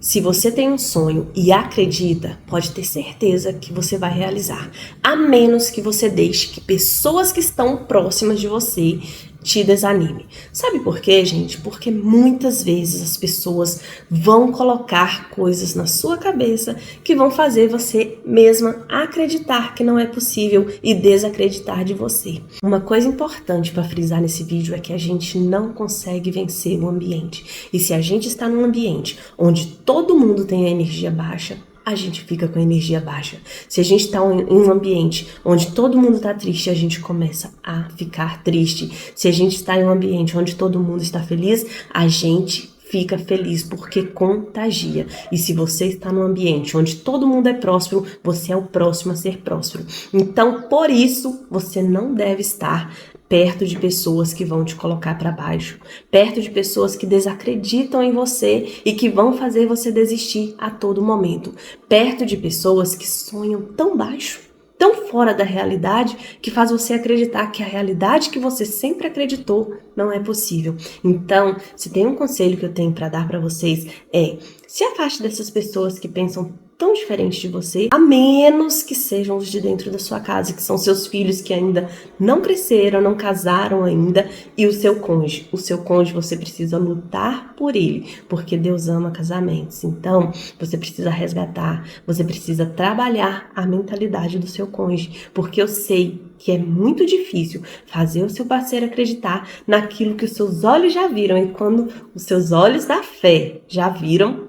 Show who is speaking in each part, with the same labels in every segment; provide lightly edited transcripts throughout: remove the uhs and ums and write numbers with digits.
Speaker 1: Se você tem um sonho e acredita, pode ter certeza que você vai realizar. A menos que você deixe que pessoas que estão próximas de você te desanime. Sabe por quê, gente? Porque muitas vezes as pessoas vão colocar coisas na sua cabeça que vão fazer você mesma acreditar que não é possível e desacreditar de você. Uma coisa importante para frisar nesse vídeo é que a gente não consegue vencer o ambiente. E se a gente está num ambiente onde todo mundo tem a energia baixa, a gente fica com a energia baixa. Se a gente está em um ambiente onde todo mundo está triste, a gente começa a ficar triste. Se a gente está em um ambiente onde todo mundo está feliz, a gente fica feliz porque contagia. E se você está num ambiente onde todo mundo é próspero, você é o próximo a ser próspero. Então, por isso, você não deve estar perto de pessoas que vão te colocar para baixo, perto de pessoas que desacreditam em você e que vão fazer você desistir a todo momento, perto de pessoas que sonham tão baixo, tão fora da realidade, que faz você acreditar que a realidade que você sempre acreditou não é possível. Então, se tem um conselho que eu tenho para dar para vocês se afaste dessas pessoas que pensam tão diferente de você, a menos que sejam os de dentro da sua casa, que são seus filhos que ainda não cresceram, não casaram ainda, e o seu cônjuge. O seu cônjuge você precisa lutar por ele, porque Deus ama casamentos. Então, você precisa resgatar, você precisa trabalhar a mentalidade do seu cônjuge, porque eu sei que é muito difícil fazer o seu parceiro acreditar naquilo que os seus olhos já viram, e quando os seus olhos da fé já viram,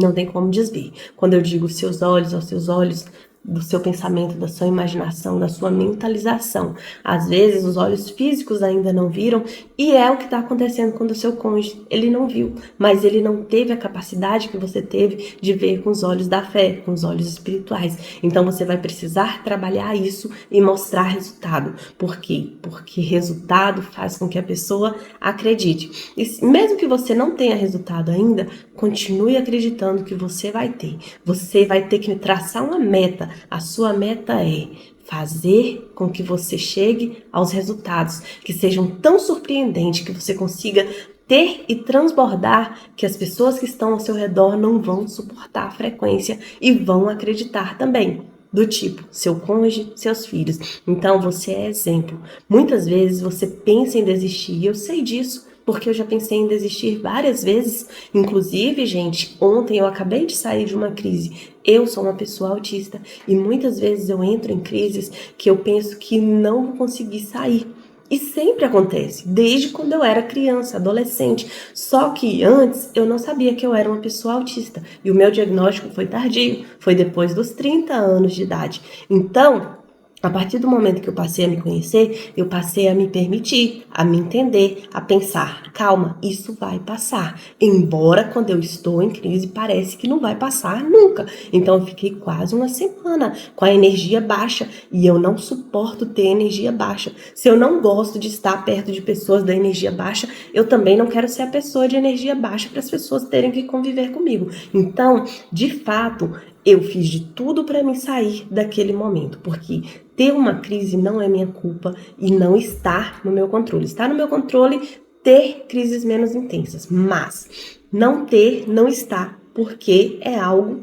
Speaker 1: não tem como desver. Quando eu digo seus olhos, aos seus olhos do seu pensamento, da sua imaginação, da sua mentalização. Às vezes os olhos físicos ainda não viram e é o que está acontecendo com o seu cônjuge. Ele não viu, mas ele não teve a capacidade que você teve de ver com os olhos da fé, com os olhos espirituais. Então você vai precisar trabalhar isso e mostrar resultado. Por quê? Porque resultado faz com que a pessoa acredite. E mesmo que você não tenha resultado ainda, continue acreditando que você vai ter. Você vai ter que traçar uma meta. A sua meta é fazer com que você chegue aos resultados que sejam tão surpreendentes que você consiga ter e transbordar que as pessoas que estão ao seu redor não vão suportar a frequência e vão acreditar também. Do tipo, seu cônjuge, seus filhos. Então, você é exemplo. Muitas vezes você pensa em desistir, e eu sei disso, porque eu já pensei em desistir várias vezes. Inclusive, gente, ontem eu acabei de sair de uma crise. Eu sou uma pessoa autista e muitas vezes eu entro em crises que eu penso que não vou conseguir sair. E sempre acontece, desde quando eu era criança, adolescente. Só que antes eu não sabia que eu era uma pessoa autista. E o meu diagnóstico foi tardio, foi depois dos 30 anos de idade. Então, a partir do momento que eu passei a me conhecer, eu passei a me permitir, a me entender, a pensar, calma, isso vai passar. Embora quando eu estou em crise parece que não vai passar nunca. Então eu fiquei quase uma semana com a energia baixa e eu não suporto ter energia baixa. Se eu não gosto de estar perto de pessoas da energia baixa, eu também não quero ser a pessoa de energia baixa para as pessoas terem que conviver comigo. Então, de fato, eu fiz de tudo para me sair daquele momento, porque ter uma crise não é minha culpa e não está no meu controle. Está no meu controle ter crises menos intensas, mas não ter não está, porque é algo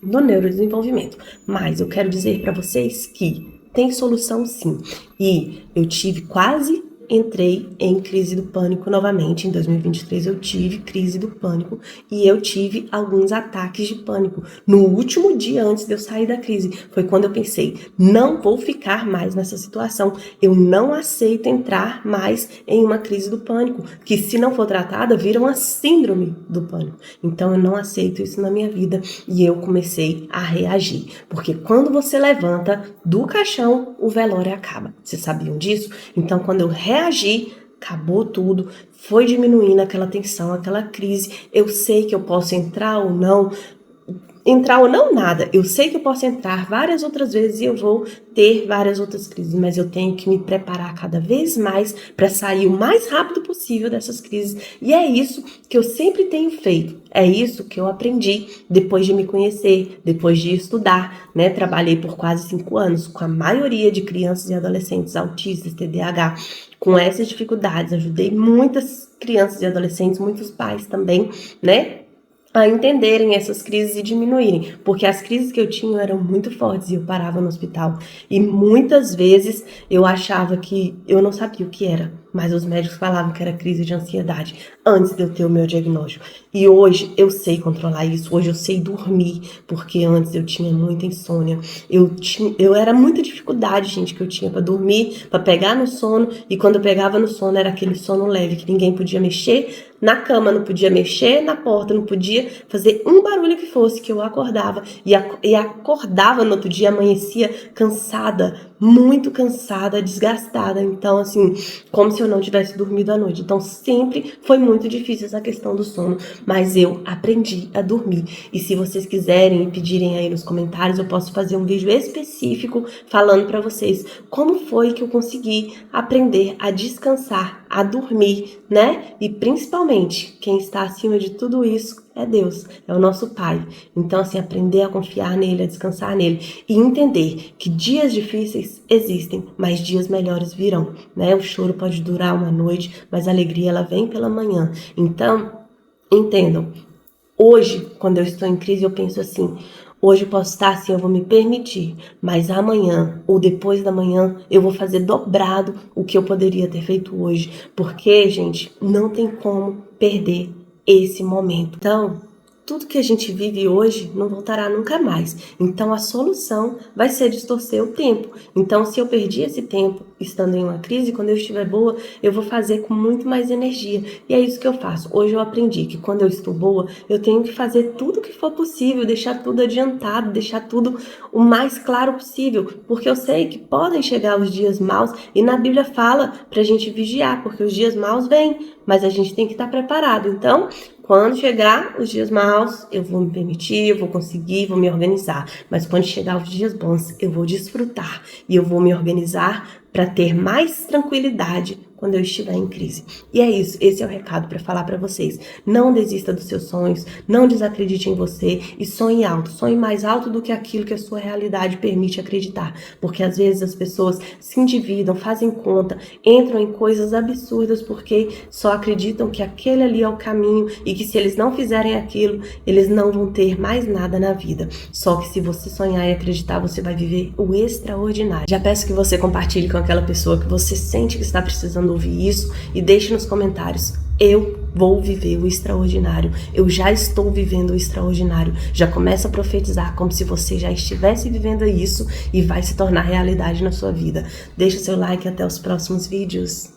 Speaker 1: do neurodesenvolvimento. Mas eu quero dizer para vocês que tem solução sim. E eu entrei em crise do pânico novamente. Em 2023 eu tive crise do pânico e eu tive alguns ataques de pânico. No último dia antes de eu sair da crise, foi quando eu pensei, não vou ficar mais nessa situação. Eu não aceito entrar mais em uma crise do pânico, que se não for tratada, vira uma síndrome do pânico. Então eu não aceito isso na minha vida e eu comecei a reagir. Porque quando você levanta do caixão, o velório acaba. Vocês sabiam disso? Então quando eu reagi, acabou tudo, foi diminuindo aquela tensão, aquela crise. Eu sei que eu posso entrar ou não nada. Eu sei que eu posso entrar várias outras vezes e eu vou ter várias outras crises, mas eu tenho que me preparar cada vez mais para sair o mais rápido possível dessas crises. E é isso que eu sempre tenho feito. É isso que eu aprendi depois de me conhecer, depois de estudar, né? Trabalhei por quase 5 anos com a maioria de crianças e adolescentes autistas, TDAH, com essas dificuldades. Ajudei muitas crianças e adolescentes, muitos pais também, né? a entenderem essas crises e diminuírem, porque as crises que eu tinha eram muito fortes e eu parava no hospital e muitas vezes eu achava que eu não sabia o que era, mas os médicos falavam que era crise de ansiedade antes de eu ter o meu diagnóstico. E hoje eu sei controlar isso, hoje eu sei dormir, porque antes eu tinha muita insônia, eu era muita dificuldade, gente, que eu tinha para dormir, para pegar no sono, e quando eu pegava no sono era aquele sono leve que ninguém podia mexer na cama, não podia mexer na porta, não podia fazer um barulho que fosse, que eu acordava. E acordava no outro dia, amanhecia cansada, muito cansada, desgastada. Então, assim, como se eu não tivesse dormido à noite. Então, sempre foi muito difícil essa questão do sono, mas eu aprendi a dormir. E se vocês quiserem e pedirem aí nos comentários, eu posso fazer um vídeo específico falando para vocês como foi que eu consegui aprender a descansar, a dormir, né? E principalmente, quem está acima de tudo isso é Deus, é o nosso Pai. Então, assim, aprender a confiar nele, a descansar nele e entender que dias difíceis existem, mas dias melhores virão, né? O choro pode durar uma noite, mas a alegria ela vem pela manhã. Então, entendam, hoje, quando eu estou em crise, eu penso assim: hoje eu posso estar assim, eu vou me permitir, mas amanhã ou depois da manhã eu vou fazer dobrado o que eu poderia ter feito hoje, porque, gente, não tem como perder esse momento. Então, tudo que a gente vive hoje não voltará nunca mais. Então, a solução vai ser distorcer o tempo. Então, se eu perdi esse tempo estando em uma crise, quando eu estiver boa, eu vou fazer com muito mais energia. E é isso que eu faço. Hoje eu aprendi que quando eu estou boa, eu tenho que fazer tudo o que for possível, deixar tudo adiantado, deixar tudo o mais claro possível, porque eu sei que podem chegar os dias maus e na Bíblia fala pra gente vigiar, porque os dias maus vêm, mas a gente tem que estar preparado. Então, quando chegar os dias maus, eu vou me permitir, eu vou conseguir, vou me organizar. Mas quando chegar os dias bons, eu vou desfrutar e eu vou me organizar para ter mais tranquilidade quando eu estiver em crise. E é isso, esse é o recado para falar para vocês. Não desista dos seus sonhos, não desacredite em você e sonhe alto. Sonhe mais alto do que aquilo que a sua realidade permite acreditar. Porque às vezes as pessoas se endividam, fazem conta, entram em coisas absurdas porque só acreditam que aquele ali é o caminho e que se eles não fizerem aquilo, eles não vão ter mais nada na vida. Só que se você sonhar e acreditar, você vai viver o extraordinário. Já peço que você compartilhe com aquela pessoa que você sente que está precisando ouvir isso e deixe nos comentários: eu vou viver o extraordinário, eu já estou vivendo o extraordinário. Já começa a profetizar como se você já estivesse vivendo isso e vai se tornar realidade na sua vida. Deixa seu like, até os próximos vídeos.